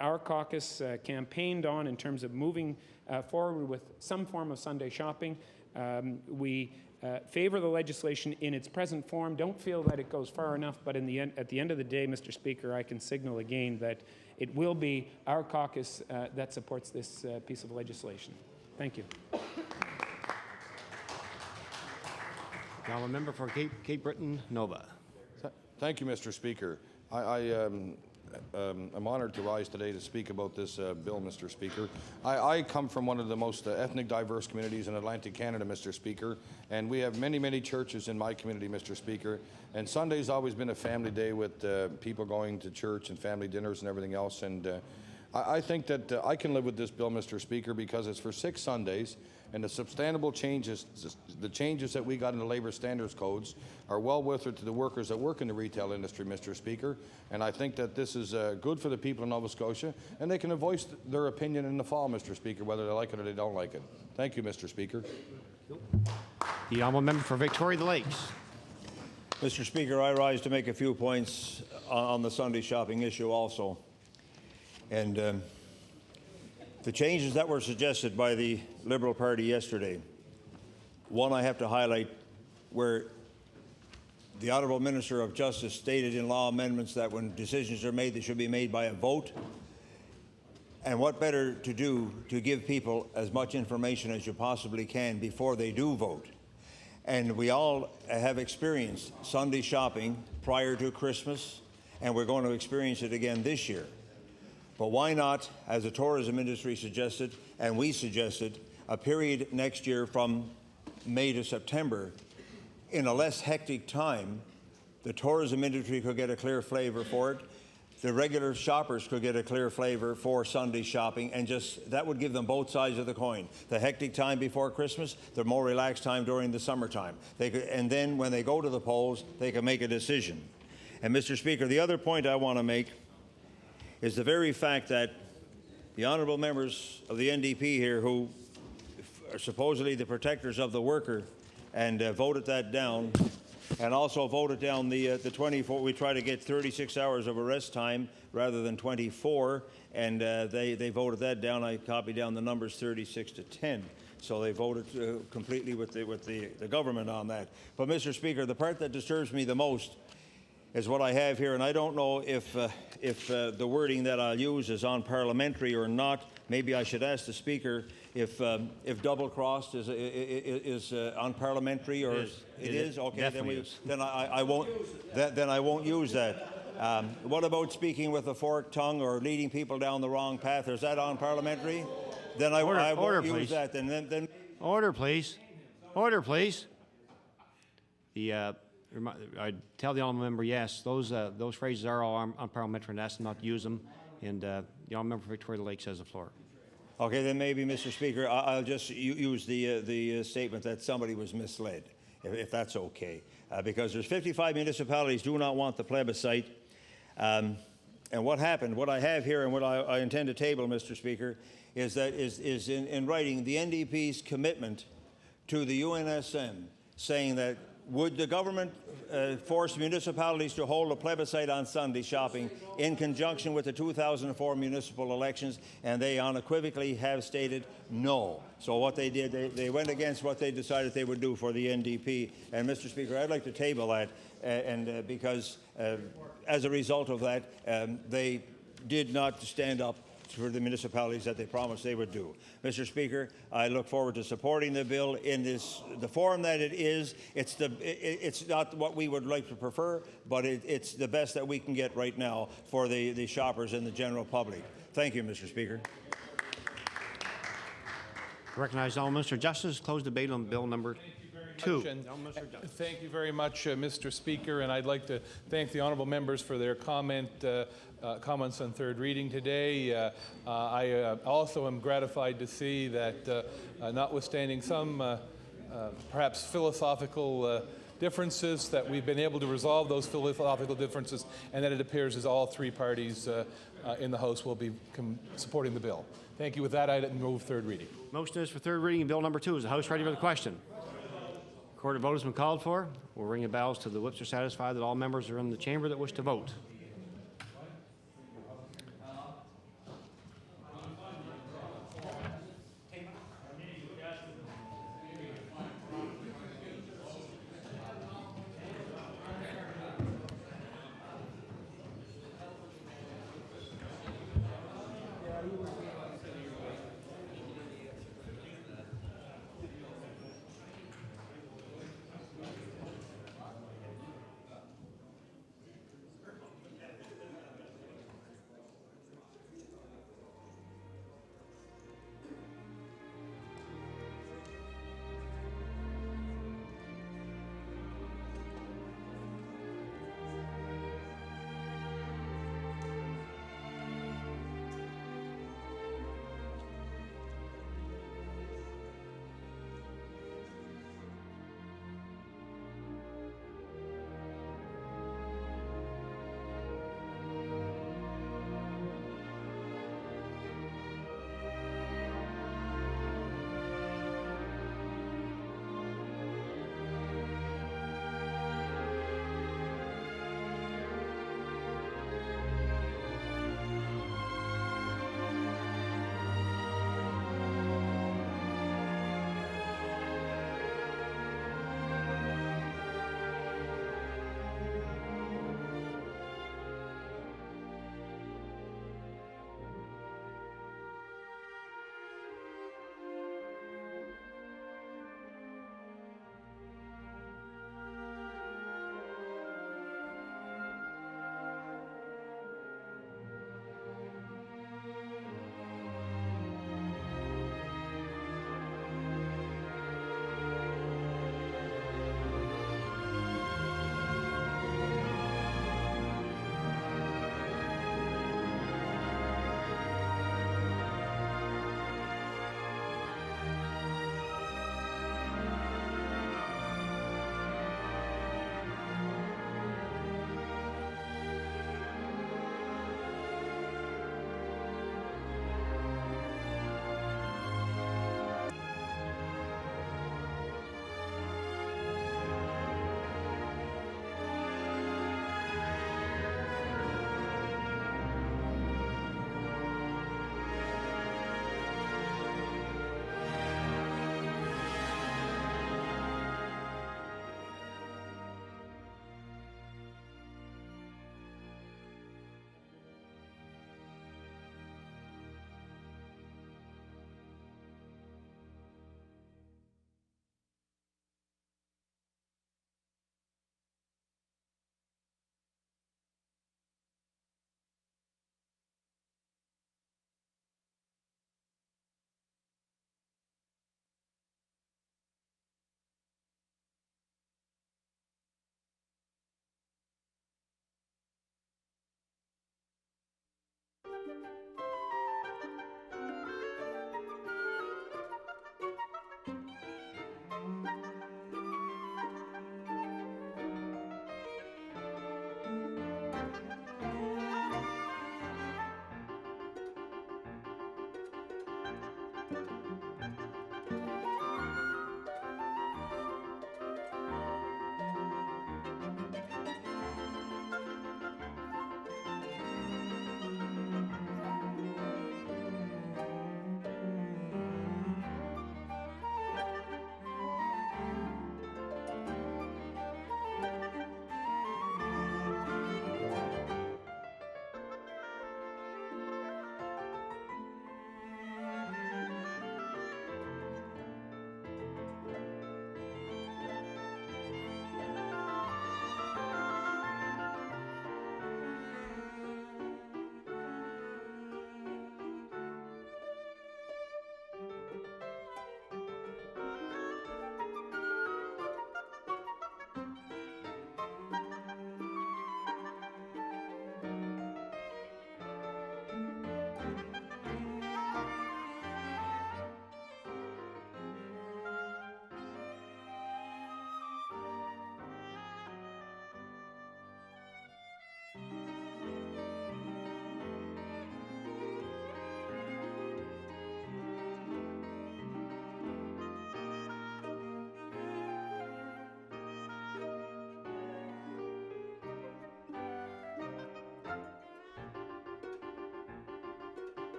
our caucus campaigned on in terms of moving forward with some form of Sunday shopping. We favor the legislation in its present form, don't feel that it goes far enough, but at the end of the day, Mr. Speaker, I can signal again that it will be our caucus that supports this piece of legislation. Thank you. Now a member for Cape Breton Nova. Thank you, Mr. Speaker. I'm honoured to rise today to speak about this bill, Mr. Speaker. I come from one of the most ethnic diverse communities in Atlantic Canada, Mr. Speaker, and we have many, many churches in my community, Mr. Speaker, and Sunday's always been a family day with people going to church and family dinners and everything else, and I think that I can live with this bill, Mr. Speaker, because it's for 6 Sundays, and the substantial changes, the changes that we got in the labour standards codes are well worth it to the workers that work in the retail industry, Mr. Speaker. And I think that this is good for the people in Nova Scotia, and they can voice their opinion in the fall, Mr. Speaker, whether they like it or they don't like it. Thank you, Mr. Speaker. The honourable member for Victoria the Lakes. Mr. Speaker, I rise to make a few points on the Sunday shopping issue also. And the changes that were suggested by the Liberal Party yesterday, one I have to highlight where the Honourable Minister of Justice stated in law amendments that when decisions are made, they should be made by a vote. And what better to do to give people as much information as you possibly can before they do vote. And we all have experienced Sunday shopping prior to Christmas, and we're going to experience it again this year. But why not, as the tourism industry suggested, and we suggested, a period next year from May to September, in a less hectic time, the tourism industry could get a clear flavor for it, the regular shoppers could get a clear flavor for Sunday shopping, and just that would give them both sides of the coin. The hectic time before Christmas, the more relaxed time during the summertime. And then when they go to the polls, they can make a decision. And Mr. Speaker, the other point I want to make is the very fact that the honourable members of the NDP here, who are supposedly the protectors of the worker, and voted that down, and also voted down the 24. We try to get 36 hours of arrest time rather than 24, and they voted that down. I copied down the numbers 36 to 10. So they voted completely with the government on that. But Mr. Speaker, the part that disturbs me the most is what I have here, and I don't know if the wording that I'll use is unparliamentary or not. Maybe I should ask the Speaker if double-crossed is unparliamentary, or it is. Okay, then I won't use that. What about speaking with a forked tongue or leading people down the wrong path? Is that unparliamentary? Then I won't use that. Then order, please. Order, please. I tell the honourable member, yes, those phrases are all unparliamentary, and ask them not to use them. And the honourable member for Victoria Lakes has the floor. Okay, then maybe, Mr. Speaker, I'll just use the statement that somebody was misled, if that's okay, because there's 55 municipalities do not want the plebiscite. And what happened, what I have here and what I intend to table, Mr. Speaker, is in writing the NDP's commitment to the UNSM, saying that would the government force municipalities to hold a plebiscite on Sunday shopping in conjunction with the 2004 municipal elections, and they unequivocally have stated no. So what they did, they went against what they decided they would do for the NDP. And Mr. Speaker, I'd like to table that, because as a result of that, they did not stand up for the municipalities that they promised they would do. Mr. Speaker, I look forward to supporting the bill in the form that it is. It's not what we would like to prefer, but it's the best that we can get right now for the shoppers and the general public. Thank you, Mr. Speaker. Recognize all Mr. Justice. Close debate on bill number 2. Thank you very much, Mr. Speaker, and I'd like to thank the honourable members for their comments on third reading today. I also am gratified to see that, notwithstanding some perhaps philosophical differences, that we've been able to resolve those philosophical differences, and that it appears as all 3 parties in the House will be supporting the bill. Thank you. With that, I move third reading. Motion is for third reading in bill number 2. Is the House ready for the question? Court of vote has been called for. We'll ring the bells till the whips are satisfied that all members are in the chamber that wish to vote.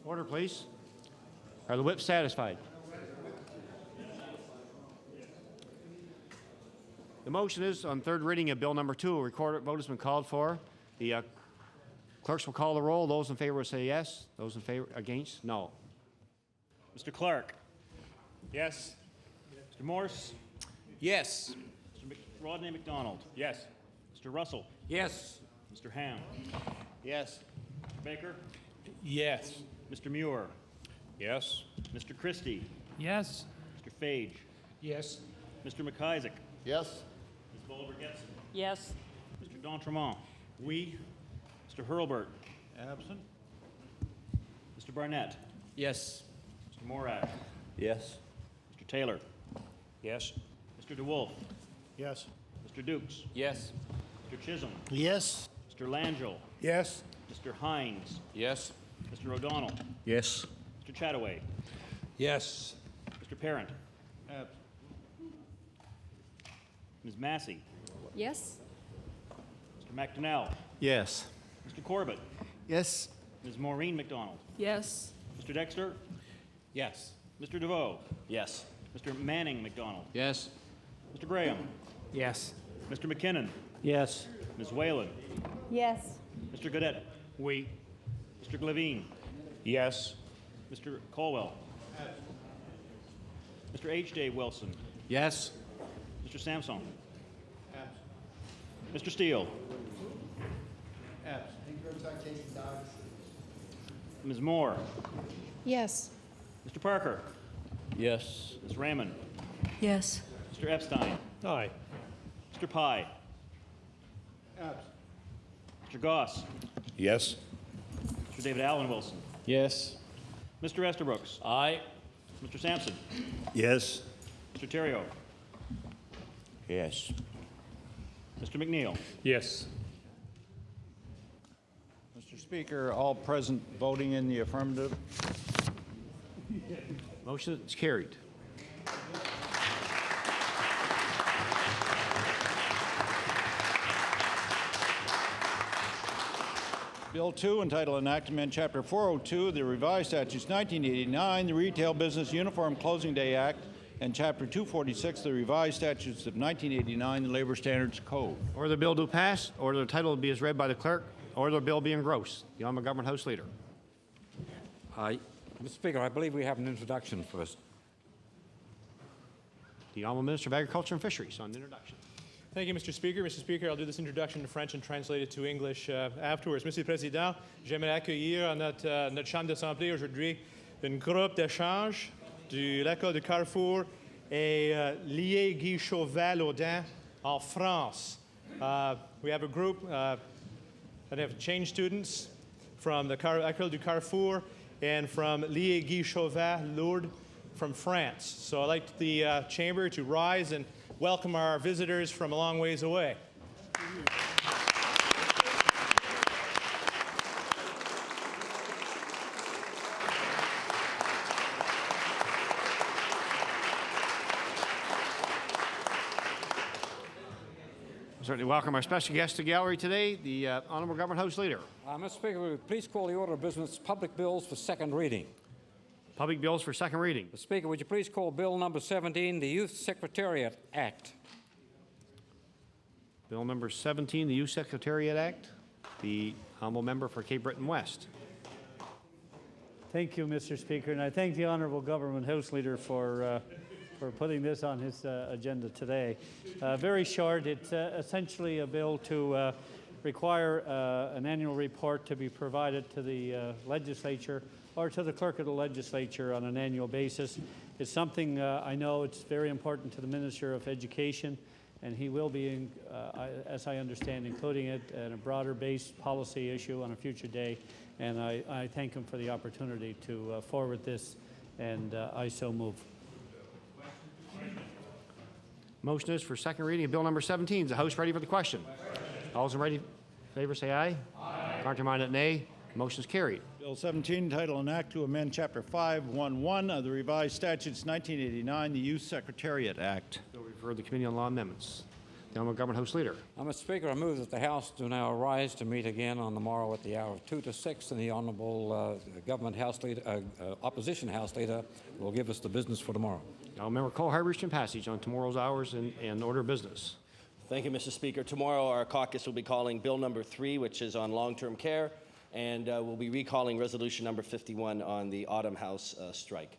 Order, please. Are the whips satisfied? The motion is on third reading of Bill number 2. A recorded vote has been called for. The clerks will call the roll. Those in favor will say yes. Those in favor against, no. Mr. Clark. Yes. Mr. Morse. Yes. Mr. Rodney McDonald. Yes. Mr. Russell. Yes. Mr. Ham. Yes. Mr. Baker. Yes. Mr. Muir. Yes. Mr. Christie. Yes. Mr. Fage. Yes. Mr. McIsaac. Yes. Ms. Bolivar Getson. Yes. Mr. D'Entremont. Oui. Mr. Hurlbert. Absent. Mr. Barnett. Yes. Mr. Morak. Yes. Mr. Taylor. Yes. Mr. DeWolf. Yes. Mr. Dukes. Yes. Mr. Chisholm. Yes. Mr. Langell. Yes. Mr. Hines. Yes. Mr. O'Donnell. Yes. Mr. Chataway. Yes. Mr. Parent. Ms. Massey. Yes. Mr. McDonnell. Yes. Mr. Corbett. Yes. Ms. Maureen McDonald. Yes. Mr. Dexter. Yes. Mr. DeVoe. Yes. Mr. Manning McDonald. Yes. Mr. Graham. Yes. Mr. McKinnon. Yes. Ms. Whalen. Yes. Mr. Gaudette. We. Mr. Glevine. Yes. Mr. Colwell. Mr. H. Dave Wilson. Yes. Mr. Samson. Mr. Steele. Ms. Moore. Yes. Mr. Parker. Yes. Ms. Raymond. Yes. Mr. Epstein. Aye. Mr. Pye. Mr. Goss. Yes. Mr. David Allen Wilson. Yes. Mr. Estabrooks. Aye. Mr. Sampson. Yes. Mr. Theriault. Yes. Mr. McNeil. Yes. Mr. Speaker, all present voting in the affirmative. Motion is carried. Bill 2, entitled An Act to Amend Chapter 402, the Revised Statutes 1989, the Retail Business Uniform Closing Day Act, and Chapter 246, the Revised Statutes of 1989, the Labor Standards Code. Order the bill to pass. Order the title be as read by the clerk. Order the bill be engrossed. The Honourable Government House Leader. Mr. Speaker, I believe we have an introduction first. The Honourable Minister of Agriculture and Fisheries on the introduction. Thank you, Mr. Speaker. Mr. Speaker, I'll do this introduction in French and translate it to English afterwards. Monsieur le Président, j'aimerais accueillir à notre Chambre d'Assemblée aujourd'hui un groupe d'échange de l'école de Carrefour et lié Guy Chauvel-Audin en France. We have a group that have change students from the École du Carrefour and from lié Guy Chauvel-Lourdes from France. So I'd like the Chamber to rise and welcome our visitors from a long ways away. Certainly welcome our special guest to the gallery today, the Honourable Government House Leader. Mr. Speaker, will you please call the order of business public bills for second reading? Public bills for second reading. Mr. Speaker, would you please call Bill number 17, the Youth Secretariat Act? Bill number 17, the Youth Secretariat Act. The Honourable Member for Cape Breton West. Thank you, Mr. Speaker, and I thank the Honourable Government House Leader for putting this on his agenda today. Very short, it's essentially a bill to require an annual report to be provided to the legislature or to the clerk of the legislature on an annual basis. It's something I know it's very important to the Minister of Education, and he will be, as I understand, including it in a broader-based policy issue on a future day. and I thank him for the opportunity to forward this, and I so move. Motion is for second reading of Bill number 17. Is the House ready for the question? All those in favor say aye. Aye. Contrary-minded, nay. Motion is carried. Bill 17, title an act to amend Chapter 511 of the revised statutes 1989, the Youth Secretariat Act. Bill referred to the Committee on Law Amendments. The Honourable Government House Leader. Mr. Speaker, I move that the House do now arise to meet again on the morrow at the hour of 2 to 6, and the Honourable Government House Leader, Opposition House Leader will give us the business for tomorrow. Now, Member Cole Harbour passage on tomorrow's hours and order of business. Thank you, Mr. Speaker. Tomorrow, our caucus will be calling Bill number 3, which is on long-term care, and we'll be recalling resolution number 51 on the autumn House strike.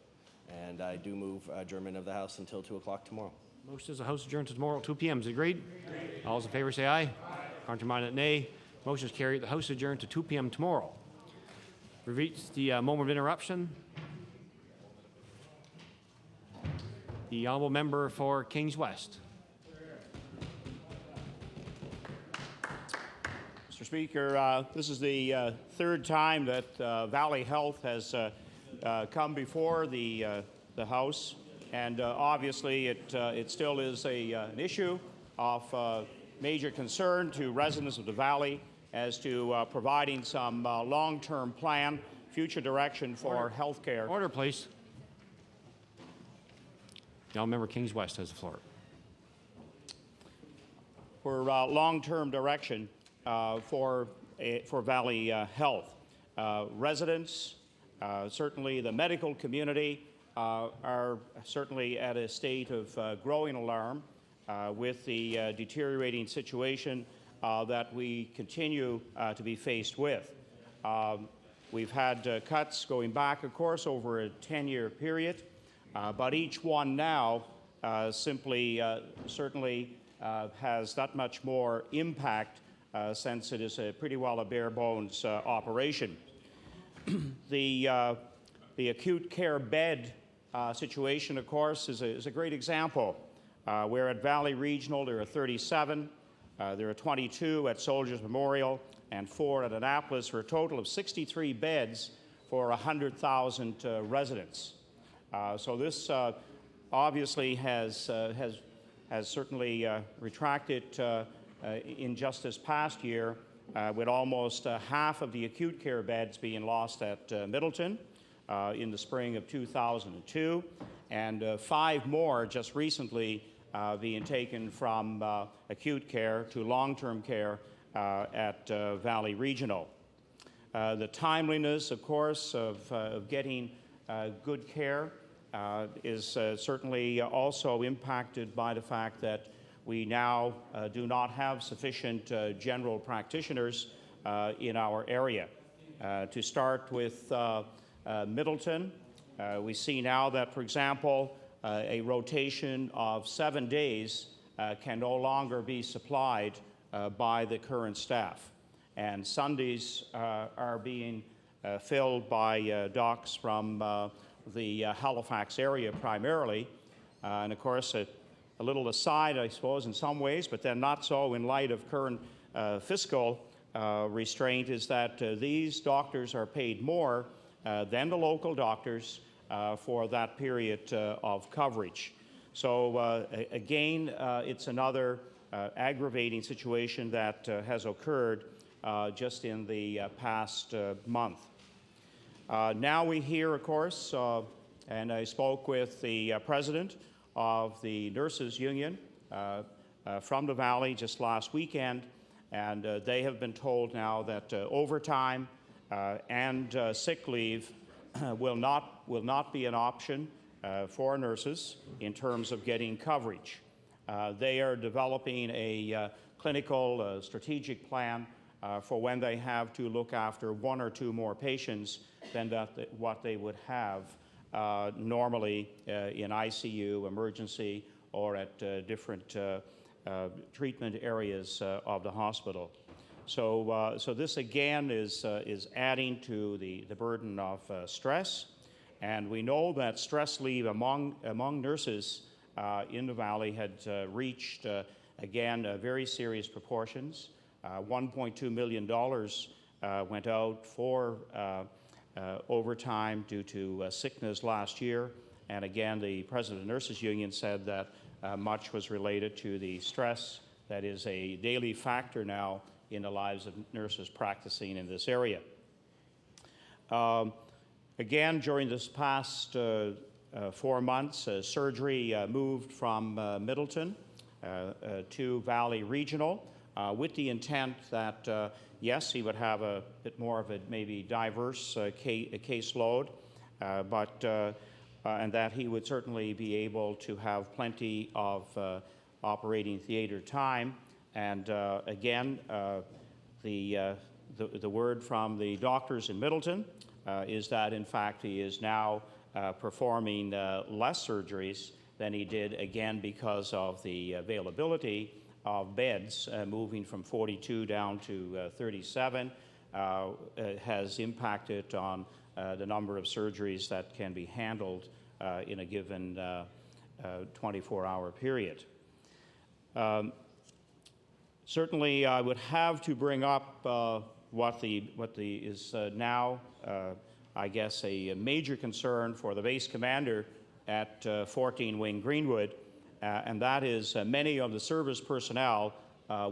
And I do move adjournment of the House until 2 o'clock tomorrow. Motion is the House adjourned to tomorrow at 2 p.m. Is it agreed? Agreed. All those in favor say aye. Aye. Contrary-minded, nay. Motion is carried. The House adjourned to 2 p.m. tomorrow. We've reached the moment of interruption. The Honourable Member for Kings West. Mr. Speaker, this is the third time that Valley Health has come before the House, and obviously it still is an issue of major concern to residents of the Valley as to providing some long-term plan, future direction for health care. Order, please. Now, Member Kings West has the floor. For long-term direction for Valley Health. Residents, certainly the medical community, are certainly at a state of growing alarm with the deteriorating situation that we continue to be faced with. We've had cuts going back, of course, over a 10-year period. But each one now simply, certainly has that much more impact since it is pretty well a bare bones operation. The acute care bed situation, of course, is a great example. Where at Valley Regional there are 37, there are 22 at Soldiers Memorial, and 4 at Annapolis, for a total of 63 beds for 100,000 residents. So this obviously has certainly retracted in just this past year, with almost half of the acute care beds being lost at Middleton in the spring of 2002, and 5 more just recently being taken from acute care to long-term care at Valley Regional. The timeliness, of course, of getting good care is certainly also impacted by the fact that we now do not have sufficient general practitioners in our area. To start with Middleton, we see now that, for example, a rotation of 7 days can no longer be supplied by the current staff. And Sundays are being filled by docs from the Halifax area primarily. And of course, a little aside, I suppose, in some ways, but then not so in light of current fiscal restraint, is that these doctors are paid more than the local doctors for that period of coverage. So again, it's another aggravating situation that has occurred just in the past month. Now we hear, of course, and I spoke with the president of the Nurses Union from the Valley just last weekend, and they have been told now that overtime and sick leave will not be an option for nurses in terms of getting coverage. They are developing a clinical strategic plan for when they have to look after 1 or 2 more patients than what they would have normally in ICU, emergency, or at different treatment areas of the hospital. So this again is adding to the burden of stress, and we know that stress leave among nurses in the Valley had reached again very serious proportions. $1.2 million went out for overtime due to sickness last year. And again, the President of the Nurses Union said that much was related to the stress that is a daily factor now in the lives of nurses practicing in this area. Again, during this past 4 months, surgery moved from Middleton to Valley Regional with the intent that, yes, he would have a bit more of a maybe diverse caseload, and that he would certainly be able to have plenty of operating theater time. And again, the word from the doctors in Middleton is that, in fact, he is now performing less surgeries than he did, again, because of the availability of beds moving from 42 down to 37 has impacted on the number of surgeries that can be handled in a given 24-hour period. Certainly, I would have to bring up what is now, I guess, a major concern for the base commander at 14 Wing Greenwood, and that is many of the service personnel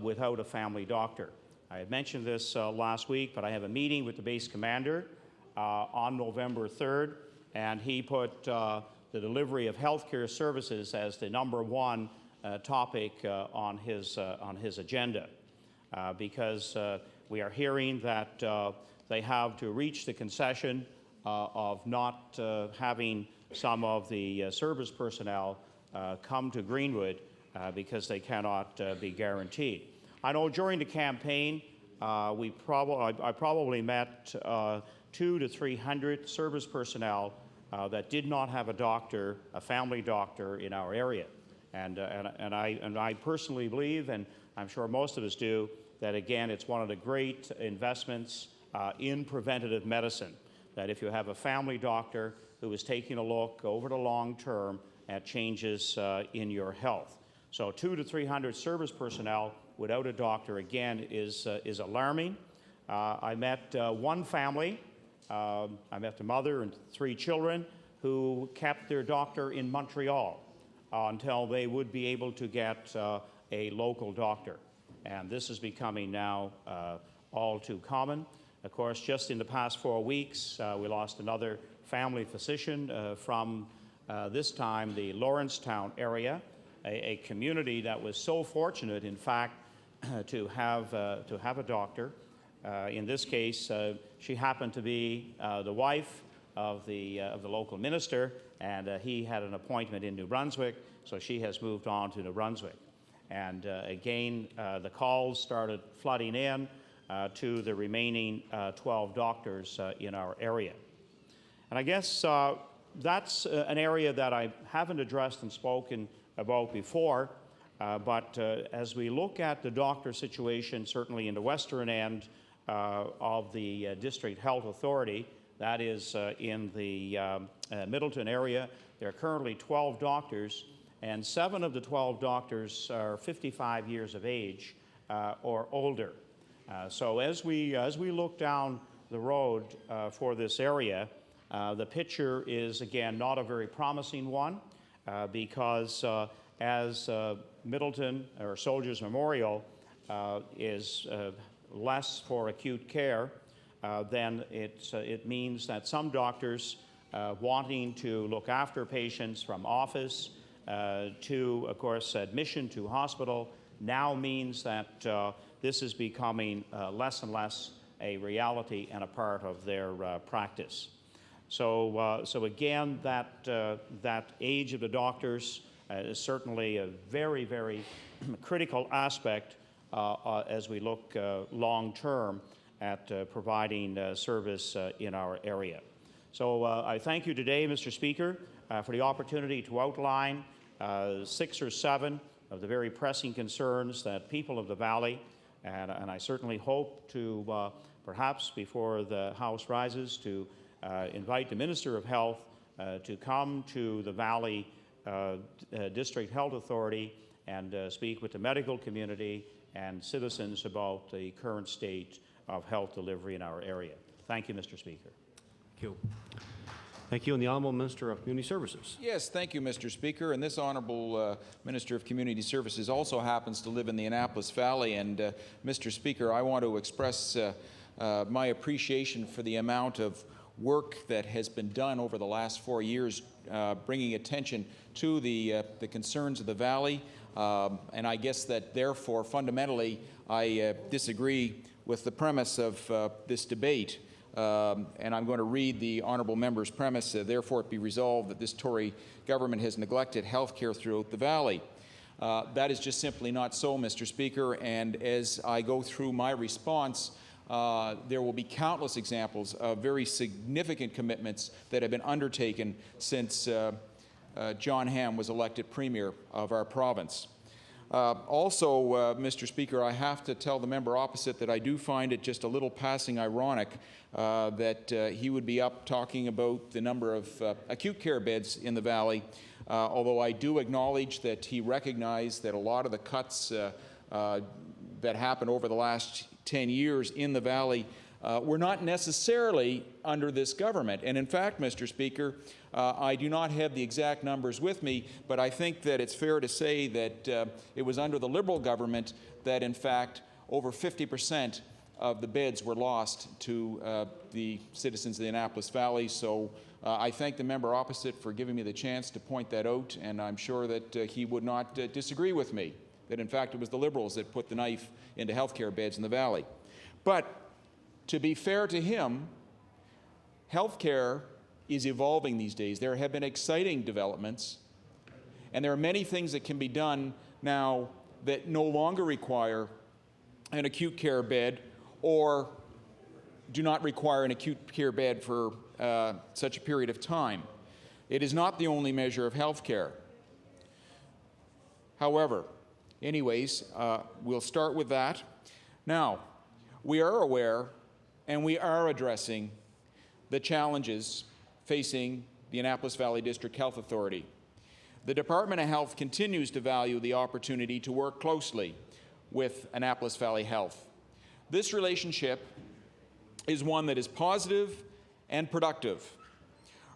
without a family doctor. I had mentioned this last week, but I have a meeting with the base commander on November 3rd, and he put the delivery of healthcare services as the #1 topic on his agenda, because we are hearing that they have to reach the concession of not having some of the service personnel come to Greenwood because they cannot be guaranteed. I know during the campaign I probably met 200 to 300 service personnel that did not have a doctor, a family doctor in our area. And I personally believe, and I'm sure most of us do, that again, it's one of the great investments in preventative medicine, that if you have a family doctor who is taking a look over the long term at changes in your health. So 200 to 300 service personnel without a doctor, again, is alarming. I met one family. I met the mother and 3 children who kept their doctor in Montreal until they would be able to get a local doctor. And this is becoming now all too common. Of course, just in the past 4 weeks, we lost another family physician from this time the Lawrencetown area, a community that was so fortunate, in fact, to have a doctor. In this case, she happened to be the wife of the local minister, and he had an appointment in New Brunswick, so she has moved on to New Brunswick. And again, the calls started flooding in to the remaining 12 doctors in our area. And I guess that's an area that I haven't addressed and spoken about before, but as we look at the doctor situation, certainly in the western end of the District Health Authority, that is in the Middleton area, there are currently 12 doctors, and 7 of the 12 doctors are 55 years of age or older. So as we look down the road for this area, the picture is, again, not a very promising one because as Middleton or Soldiers Memorial is less for acute care, then it means that some doctors wanting to look after patients from office to, of course, admission to hospital now means that this is becoming less and less a reality and a part of their practice. So again, that age of the doctors is certainly a very, very critical aspect as we look long term at providing service in our area. So I thank you today, Mr. Speaker, for the opportunity to outline 6 or 7 of the very pressing concerns that people of the Valley, and I certainly hope to perhaps before the House rises to invite the Minister of Health to come to the Valley District Health Authority and speak with the medical community and citizens about the current state of health delivery in our area. Thank you, Mr. Speaker. Thank you. Thank you. And the Honourable Minister of Community Services. Yes, thank you, Mr. Speaker. And this Honourable Minister of Community Services also happens to live in the Annapolis Valley. And Mr. Speaker, I want to express my appreciation for the amount of work that has been done over the last 4 years, bringing attention to the concerns of the Valley. And I guess that, therefore, fundamentally, I disagree with the premise of this debate. And I'm going to read the honourable member's premise. Therefore, it be resolved that this Tory government has neglected health care throughout the Valley. That is just simply not so, Mr. Speaker. And as I go through my response, there will be countless examples of very significant commitments that have been undertaken since John Hamm was elected Premier of our province. Also, Mr. Speaker, I have to tell the member opposite that I do find it just a little passing ironic that he would be up talking about the number of acute care beds in the Valley, although I do acknowledge that he recognized that a lot of the cuts that happened over the last 10 years in the Valley were not necessarily under this government. And in fact, Mr. Speaker, I do not have the exact numbers with me, but I think that it's fair to say that it was under the Liberal government that, in fact, over 50% of the beds were lost to the citizens of the Annapolis Valley. So I thank the member opposite for giving me the chance to point that out, and I'm sure that he would not disagree with me, that in fact it was the Liberals that put the knife into healthcare beds in the Valley. But to be fair to him, healthcare is evolving these days. There have been exciting developments, and there are many things that can be done now that no longer require an acute care bed or do not require an acute care bed for such a period of time. It is not the only measure of health care. However, anyways, we'll start with that. Now, we are aware and we are addressing the challenges facing the Annapolis Valley District Health Authority. The Department of Health continues to value the opportunity to work closely with Annapolis Valley Health. This relationship is one that is positive and productive.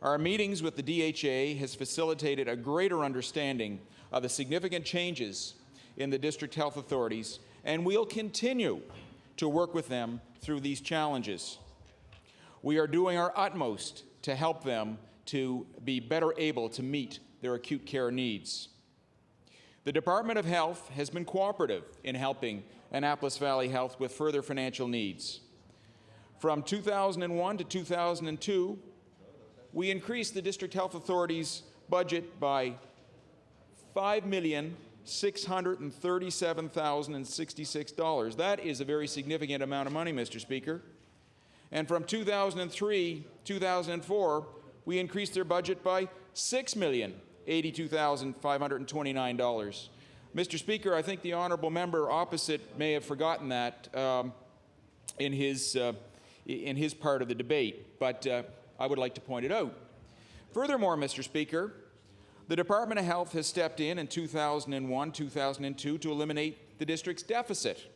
Our meetings with the DHA has facilitated a greater understanding of the significant changes in the district health authorities, and we'll continue to work with them through these challenges. We are doing our utmost to help them to be better able to meet their acute care needs. The Department of Health has been cooperative in helping Annapolis Valley Health with further financial needs. From 2001 to 2002, we increased the District Health Authority's budget by $5,637,066. That is a very significant amount of money, Mr. Speaker. And from 2003 to 2004, we increased their budget by $6,082,529. Mr. Speaker, I think the honourable member opposite may have forgotten that in his part of the debate, but I would like to point it out. Furthermore, Mr. Speaker, the Department of Health has stepped in 2001, 2002 to eliminate the district's deficit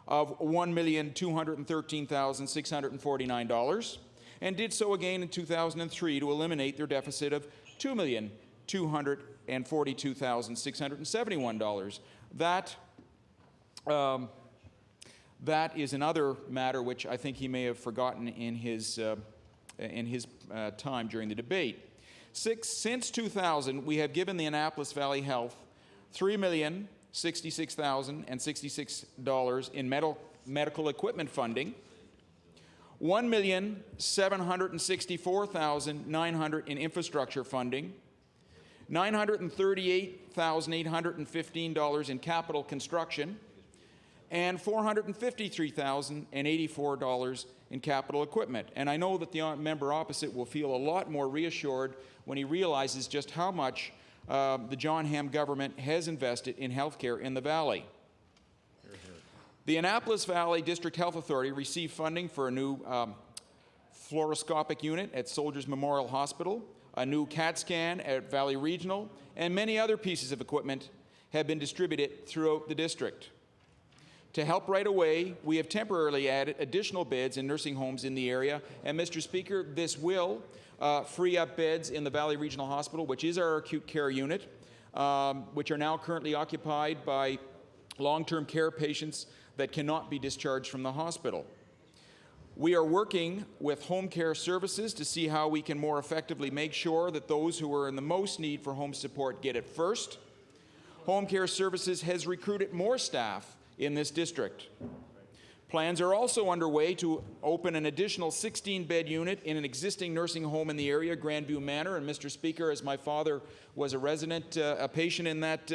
of $1,213,649 and did so again in 2003 to eliminate their deficit of $2,242,671. That is another matter which I think he may have forgotten in his time during the debate. Since 2000, we have given the Annapolis Valley Health $3,066,066 in medical equipment funding, $1,764,900 in infrastructure funding, $938,815 in capital construction, and $453,084 in capital equipment. And I know that the member opposite will feel a lot more reassured when he realizes just how much the John Hamm government has invested in healthcare in the Valley. The Annapolis Valley District Health Authority received funding for a new fluoroscopic unit at Soldiers Memorial Hospital, a new CAT scan at Valley Regional, and many other pieces of equipment have been distributed throughout the district. To help right away, we have temporarily added additional beds in nursing homes in the area. And Mr. Speaker, this will free up beds in the Valley Regional Hospital, which is our acute care unit, which are now currently occupied by long-term care patients that cannot be discharged from the hospital. We are working with home care services to see how we can more effectively make sure that those who are in the most need for home support get it first. Home care services has recruited more staff in this district. Plans are also underway to open an additional 16-bed unit in an existing nursing home in the area, Grandview Manor. And Mr. Speaker, as my father was a resident, a patient in that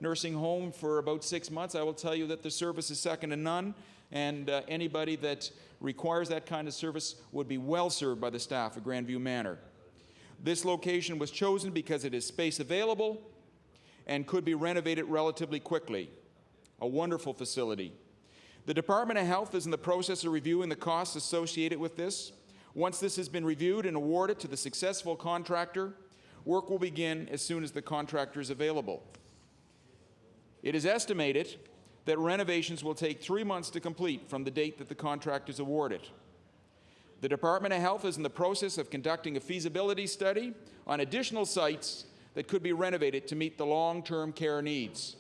nursing home for about 6 months, I will tell you that the service is second to none, and anybody that requires that kind of service would be well served by the staff of Grandview Manor. This location was chosen because it is space available and could be renovated relatively quickly. A wonderful facility. The Department of Health is in the process of reviewing the costs associated with this. Once this has been reviewed and awarded to the successful contractor, work will begin as soon as the contractor is available. It is estimated that renovations will take 3 months to complete from the date that the contract is awarded. The Department of Health is in the process of conducting a feasibility study on additional sites that could be renovated to meet the long-term care needs.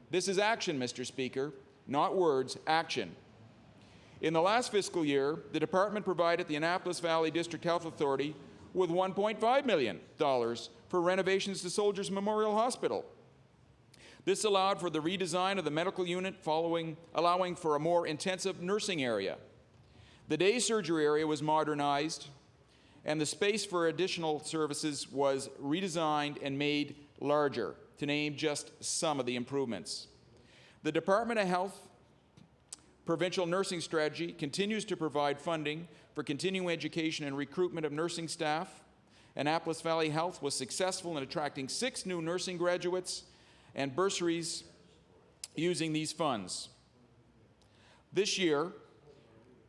This is action, Mr. Speaker, not words, action. In the last fiscal year, the department provided the Annapolis Valley District Health Authority with $1.5 million for renovations to Soldiers Memorial Hospital. This allowed for the redesign of the medical unit, allowing for a more intensive nursing area. The day surgery area was modernized, and the space for additional services was redesigned and made larger, to name just some of the improvements. The Department of Health Provincial Nursing Strategy continues to provide funding for continuing education and recruitment of nursing staff. Annapolis Valley Health was successful in attracting 6 new nursing graduates and bursaries using these funds. This year,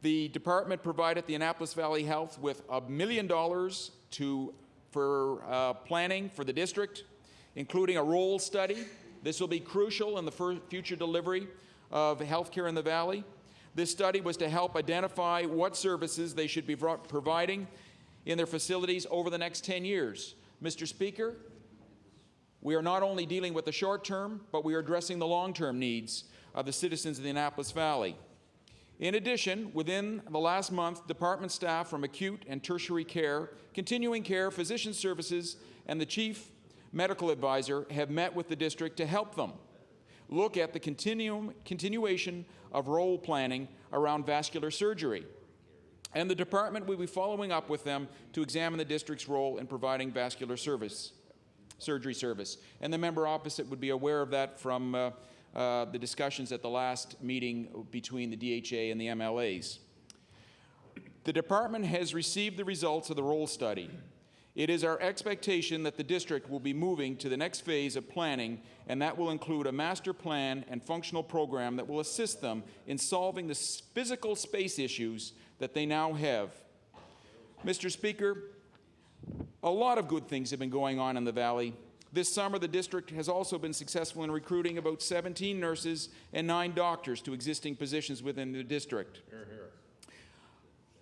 the department provided the Annapolis Valley Health with $1 million for planning for the district, including a role study. This will be crucial in the future delivery of healthcare in the Valley. This study was to help identify what services they should be providing in their facilities over the next 10 years. Mr. Speaker, we are not only dealing with the short term, but we are addressing the long-term needs of the citizens of the Annapolis Valley. In addition, within the last month, department staff from acute and tertiary care, continuing care, physician services, and the chief medical advisor have met with the district to help them look at the continuation of role planning around vascular surgery. And the department will be following up with them to examine the district's role in providing vascular surgery service. And the member opposite would be aware of that from the discussions at the last meeting between the DHA and the MLAs. The department has received the results of the role study. It is our expectation that the district will be moving to the next phase of planning, and that will include a master plan and functional program that will assist them in solving the physical space issues that they now have. Mr. Speaker, a lot of good things have been going on in the Valley. This summer, the district has also been successful in recruiting about 17 nurses and 9 doctors to existing positions within the district. Hear, hear.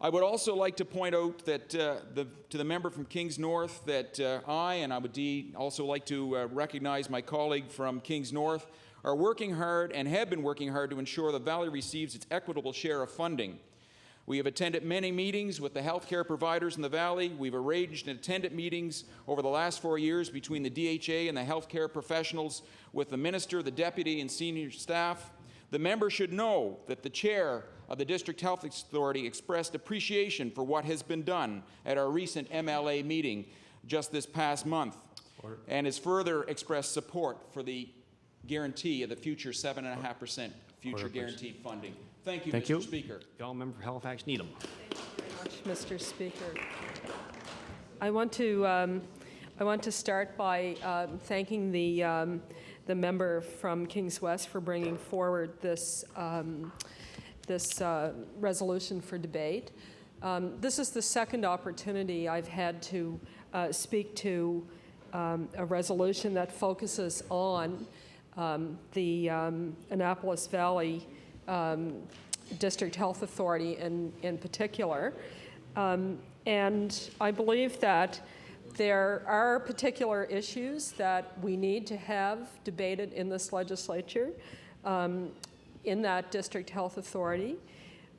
I would also like to point out that to the member from Kings North that I would also like to recognize my colleague from Kings North, are working hard and have been working hard to ensure the Valley receives its equitable share of funding. We have attended many meetings with the healthcare providers in the Valley. We've arranged and attended meetings over the last 4 years between the DHA and the healthcare professionals with the minister, the deputy, and senior staff. The member should know that the chair of the District Health Authority expressed appreciation for what has been done at our recent MLA meeting just this past month, and has further expressed support for the guarantee of the future 7.5% future guaranteed funding. Thank you, Mr. Speaker. Gentleman member for Halifax Needham. Thank you very much, Mr. Speaker. I want to start by thanking the member from Kings West for bringing forward this resolution for debate. This is the second opportunity I've had to speak to a resolution that focuses on the Annapolis Valley District Health Authority in particular. And I believe that there are particular issues that we need to have debated in this legislature in that District Health Authority,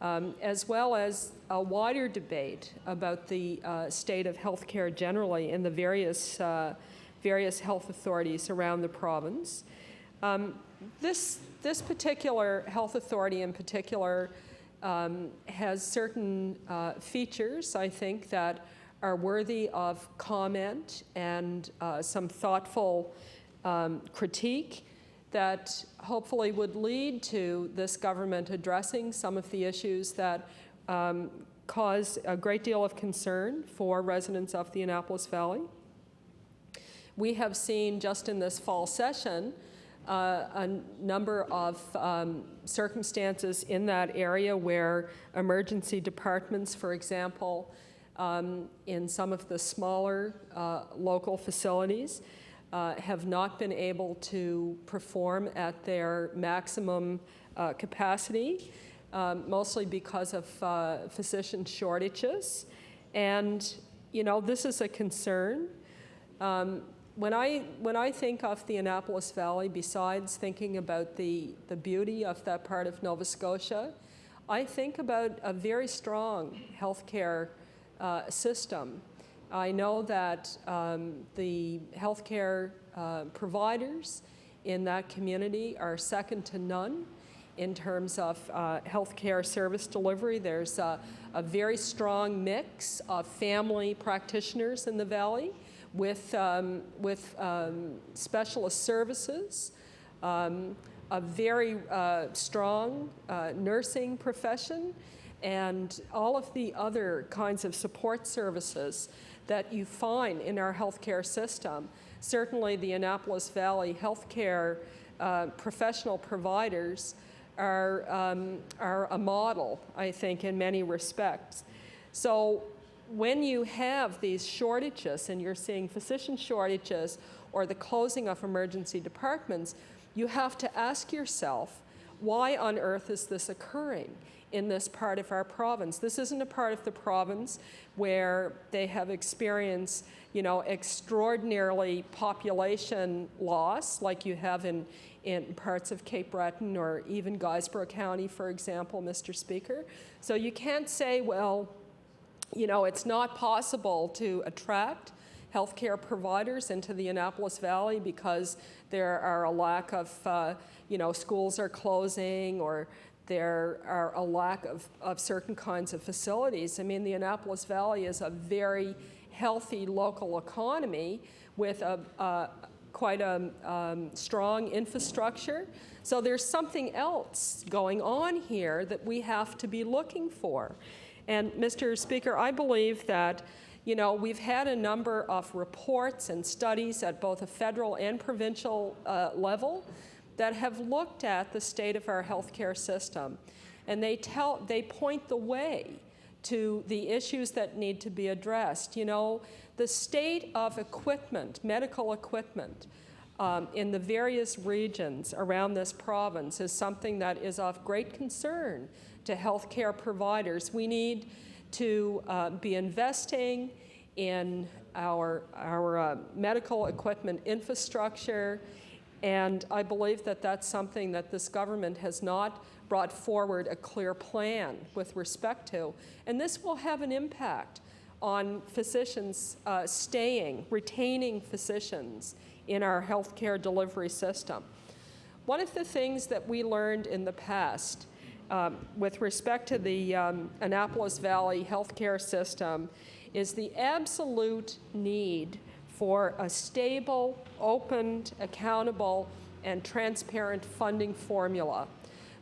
as well as a wider debate about the state of healthcare generally in the various health authorities around the province. This particular health authority in particular has certain features, I think, that are worthy of comment and some thoughtful critique that hopefully would lead to this government addressing some of the issues that cause a great deal of concern for residents of the Annapolis Valley. We have seen just in this fall session a number of circumstances in that area where emergency departments, for example, in some of the smaller local facilities, have not been able to perform at their maximum capacity, mostly because of physician shortages. And, you know, this is a concern. When I think of the Annapolis Valley, besides thinking about the beauty of that part of Nova Scotia, I think about a very strong healthcare system. I know that the healthcare providers in that community are second to none in terms of healthcare service delivery. There's a very strong mix of family practitioners in the valley with specialist services, a very strong nursing profession, and all of the other kinds of support services that you find in our healthcare system. Certainly the Annapolis Valley healthcare professional providers are a model, I think, in many respects. So when you have these shortages and you're seeing physician shortages or the closing of emergency departments, you have to ask yourself, why on earth is this occurring in this part of our province? This isn't a part of the province where they have experienced, you know, extraordinarily population loss like you have in parts of Cape Breton or even Guysborough County, for example, Mr. Speaker. So you can't say, well, you know, it's not possible to attract healthcare providers into the Annapolis Valley because there are a lack of, you know, schools are closing or there are a lack of certain kinds of facilities. I mean, the Annapolis Valley is a very healthy local economy with quite a strong infrastructure. So there's something else going on here that we have to be looking for. And Mr. Speaker, I believe that, you know, we've had a number of reports and studies at both a federal and provincial level that have looked at the state of our healthcare system. And they point the way to the issues that need to be addressed. You know, the state of equipment, medical equipment, in the various regions around this province is something that is of great concern to healthcare providers. We need to be investing in our medical equipment infrastructure, and I believe that that's something that this government has not brought forward a clear plan with respect to, and this will have an impact on physicians retaining physicians in our healthcare delivery system. One of the things that we learned in the past with respect to the Annapolis Valley healthcare system is the absolute need for a stable, open, accountable, and transparent funding formula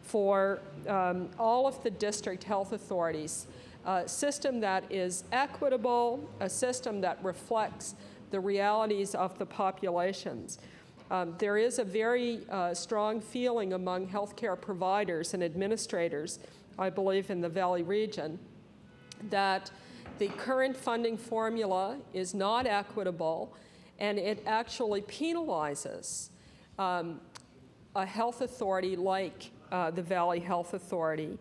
for all of the district health authorities, a system that is equitable, a system that reflects the realities of the populations. There is a very strong feeling among healthcare providers and administrators, I believe in the Valley region, that the current funding formula is not equitable and it actually penalizes a health authority like the Valley Health Authority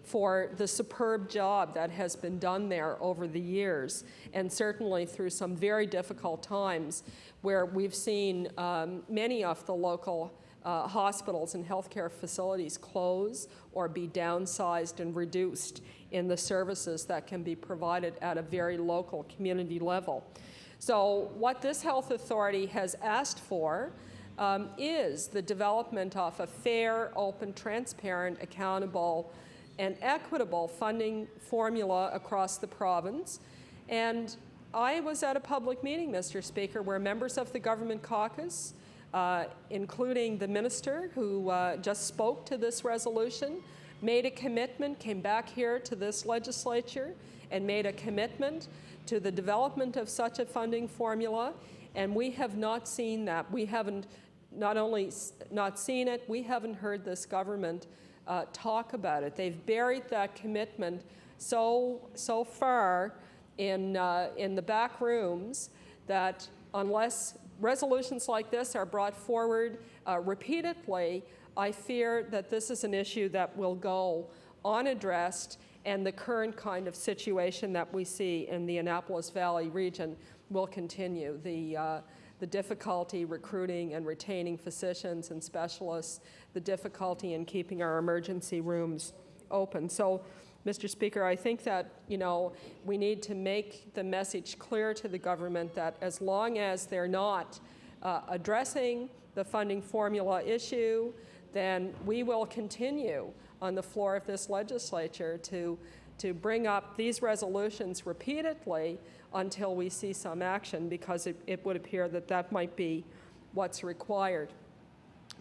for the superb job that has been done there over the years, and certainly through some very difficult times where we've seen many of the local hospitals and healthcare facilities close or be downsized and reduced in the services that can be provided at a very local community level. So what this health authority has asked for is the development of a fair, open, transparent, accountable, and equitable funding formula across the province. And I was at a public meeting, Mr. Speaker, where members of the government caucus, including the minister who just spoke to this resolution, made a commitment, came back here to this legislature and made a commitment to the development of such a funding formula, and we have not seen that. We haven't not only not seen it, we haven't heard this government talk about it. They've buried that commitment so far in the back rooms that unless resolutions like this are brought forward repeatedly, I fear that this is an issue that will go unaddressed, and the current kind of situation that we see in the Annapolis Valley region will continue. The difficulty recruiting and retaining physicians and specialists, the difficulty in keeping our emergency rooms open. So, Mr. Speaker, I think that, we need to make the message clear to the government that as long as they're not addressing the funding formula issue, then we will continue on the floor of this legislature to bring up these resolutions repeatedly until we see some action, because it would appear that that might be what's required.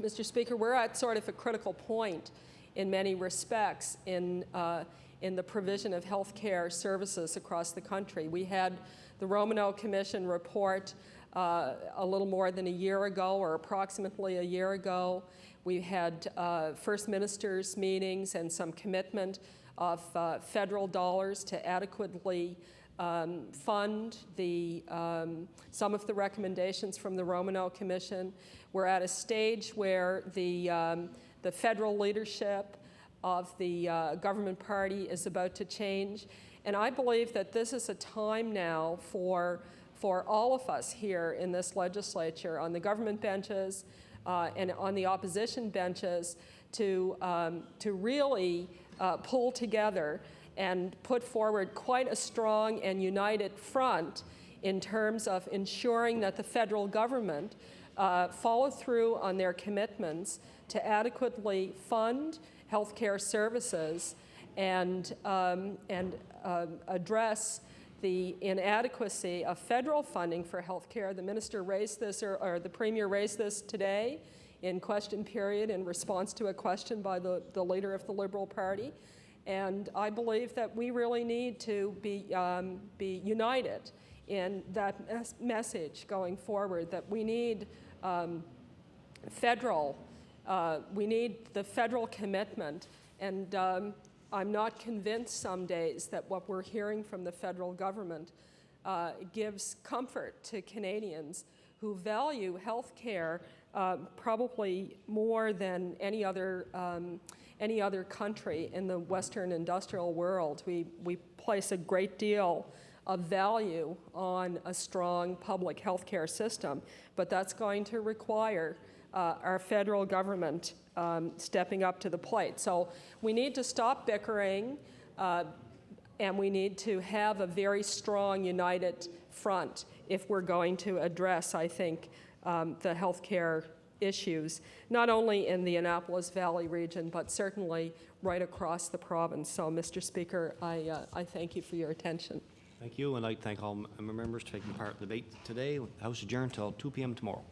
Mr. Speaker, we're at sort of a critical point in many respects in the provision of health care services across the country. We had the Romanow Commission report a little more than a year ago, or approximately a year ago. We had First Ministers' meetings and some commitment of federal dollars to adequately fund some of the recommendations from the Romanow Commission. We're at a stage where the federal leadership of the government party is about to change. And I believe that this is a time now for all of us here in this legislature, on the government benches and on the opposition benches, to really pull together and put forward quite a strong and united front in terms of ensuring that the federal government follow through on their commitments to adequately fund healthcare services and address the inadequacy of federal funding for healthcare. The minister raised this, or the premier raised this today in question period in response to a question by the leader of the Liberal Party. And I believe that we really need to be united in that message going forward, that we need we need the federal commitment. And I'm not convinced some days that what we're hearing from the federal government gives comfort to Canadians who value health care probably more than any other country in the Western industrial world. We place a great deal of value on a strong public health care system, but that's going to require our federal government stepping up to the plate. So we need to stop bickering, and we need to have a very strong, united front if we're going to address, I think, the healthcare issues, not only in the Annapolis Valley region, but certainly right across the province. So, Mr. Speaker, I thank you for your attention. Thank you, and I'd like to thank all members taking part in the debate today. The House adjourned until 2 p.m. tomorrow.